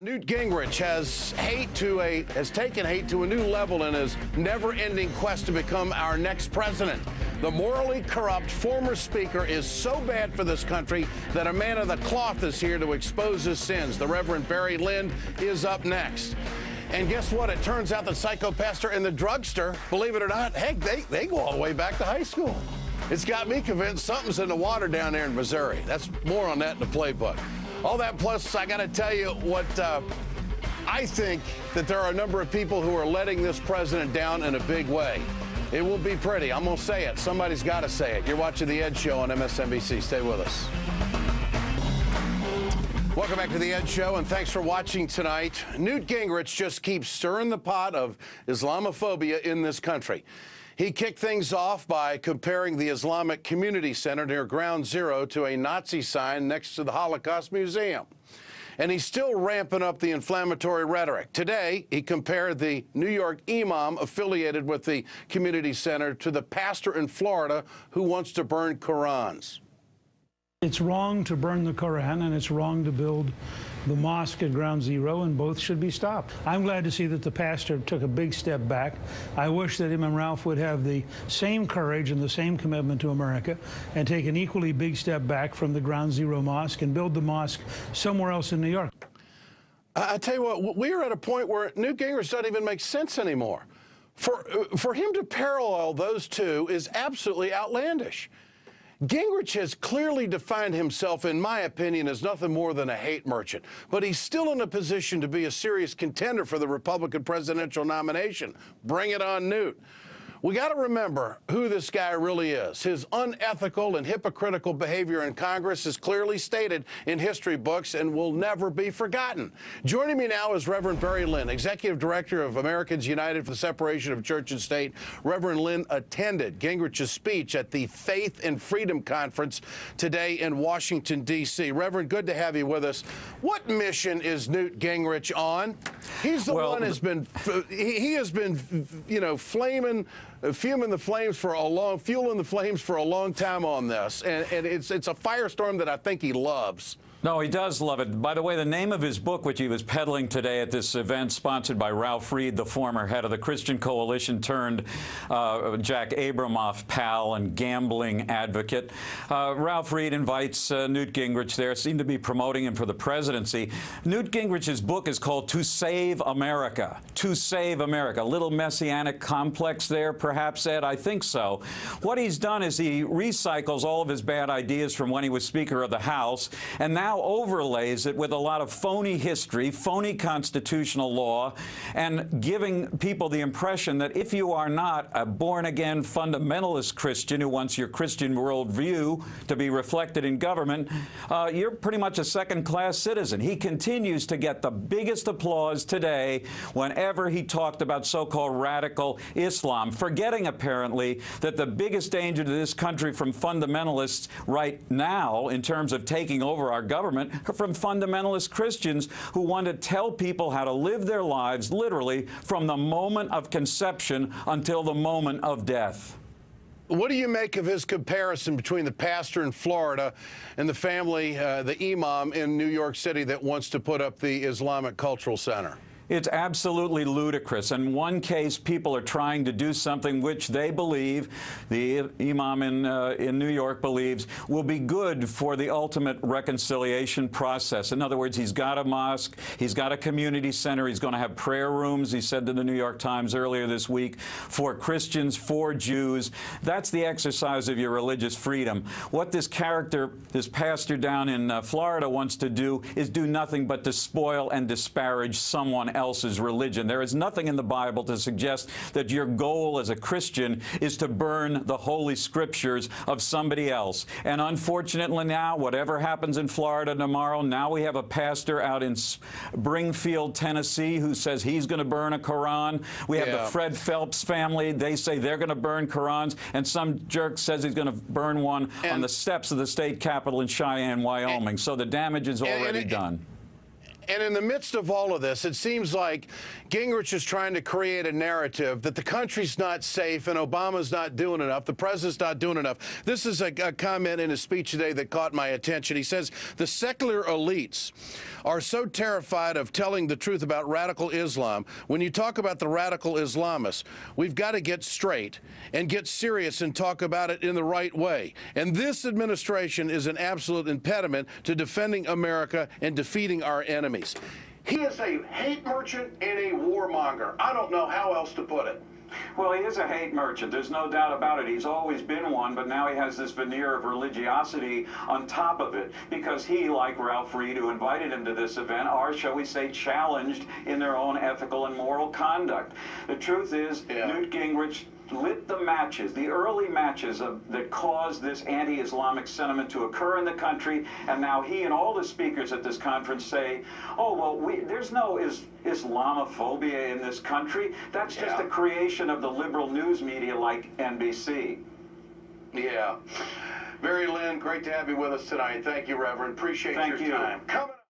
Newt Gingrich has taken hate to a new level in his never-ending quest to become our next president. The morally corrupt former speaker is so bad for this country that a man of the cloth is here to expose his sins. The Reverend Barry Lynn is up next. And guess what? It turns out the psychopastor in the drugstore, believe it or not, heck, they go all the way back to high school. It's got me convinced something's in the water down there in Missouri. That's more on that in the playbook. All that plus, I got to tell you what I think that there are a number of people who are letting this president down in a big way. It will be pretty. I'm going to say it. Somebody's got to say it. You're watching The Ed Show on MSNBC. Stay with us. Welcome back to The Ed Show, and thanks for watching tonight. Newt Gingrich just keeps stirring the pot of Islamophobia in this country. He kicked things off by comparing the Islamic Community Center near Ground Zero to a Nazi sign next to the Holocaust Museum. And he's still ramping up the inflammatory rhetoric. Today, he compared the New York imam affiliated with the community center to the pastor in Florida who wants to burn Qurans. It's wrong to burn the Quran, and it's wrong to build the mosque at Ground Zero, and both should be stopped. I'm glad to see that the pastor took a big step back. I wish that him and Ralph would have the same courage and the same commitment to America and take an equally big step back from the Ground Zero mosque and build the mosque somewhere else in New York. I tell you what, we're at a point where Newt Gingrich doesn't even make sense anymore. For him to parallel those two is absolutely outlandish. Gingrich has clearly defined himself, in my opinion, as nothing more than a hate merchant, but he's still in a position to be a serious contender for the Republican presidential nomination. Bring it on, Newt. We got to remember who this guy really is. His unethical and hypocritical behavior in Congress is clearly stated in history books and will never be forgotten. Joining me now is Reverend Barry Lynn, Executive Director of Americans United for the Separation of Church and State. Reverend Lynn attended Gingrich's speech at the Faith and Freedom Conference today in Washington, D.C. Reverend, good to have you with us. What mission is Newt Gingrich on? He's the one who's been, he has been, you know, fueling the flames for a long time on this, and it's a firestorm that I think he loves. No, he does love it. By the way, the name of his book, which he was peddling today at this event, sponsored by Ralph Reed, the former head of the Christian Coalition turned Jack Abramoff pal and gambling advocate. Ralph Reed invites Newt Gingrich there, seemed to be promoting him for the presidency. Newt Gingrich's book is called To Save America. To Save America. A little messianic complex there, perhaps, Ed? I think so. What he's done is he recycles all of his bad ideas from when he was Speaker of the House, and now overlays it with a lot of phony history, phony constitutional law, and giving people the impression that if you are not a born-again fundamentalist Christian who wants your Christian worldview to be reflected in government, you're pretty much a second-class citizen. He continues to get the biggest applause today whenever he talked about so-called radical Islam, forgetting apparently that the biggest danger to this country from fundamentalists right now in terms of taking over our government from fundamentalist Christians who want to tell people how to live their lives literally from the moment of conception until the moment of death. What do you make of his comparison between the pastor in Florida and the family, the imam in New York City that wants to put up the Islamic Cultural Center? It's absolutely ludicrous. In one case, people are trying to do something which they believe, the imam in New York believes, will be good for the ultimate reconciliation process. In other words, he's got a mosque, he's got a community center, he's going to have prayer rooms, he said to the New York Times earlier this week, for Christians, for Jews. That's the exercise of your religious freedom. What this character, this pastor down in Florida wants to do is do nothing but to spoil and disparage someone else's religion. There is nothing in the Bible to suggest that your goal as a Christian is to burn the holy scriptures of somebody else. And unfortunately now, whatever happens in Florida tomorrow, now we have a pastor out in Springfield, Tennessee, who says he's going to burn a Quran. We have the Fred Phelps family. They say they're going to burn Qurans. And some jerk says he's going to burn one on the steps of the state capitol in Cheyenne, Wyoming. So the damage is already done. And in the midst of all of this, it seems like Gingrich is trying to create a narrative that the country's not safe and Obama's not doing enough, the president's not doing enough. This is a comment in his speech today that caught my attention. He says, the secular elites are so terrified of telling the truth about radical Islam. When you talk about the radical Islamists, we've got to get straight and get serious and talk about it in the right way. And this administration is an absolute impediment to defending America and defeating our enemies. He is a hate merchant and a warmonger. I don't know how else to put it. Well, he is a hate merchant. There's no doubt about it. He's always been one, but now he has this veneer of religiosity on top of it because he, like Ralph Reed, who invited him to this event, are, shall we say, challenged in their own ethical and moral conduct. The truth is, Newt Gingrich lit the matches, the early matches that caused this anti-Islamic sentiment to occur in the country, and now he and all the speakers at this conference say, oh, well, there's no Islamophobia in this country. That's just a creation of the liberal news media like NBC. Yeah. Barry Lynn, great to have you with us tonight. Thank you, Reverend. Appreciate your time.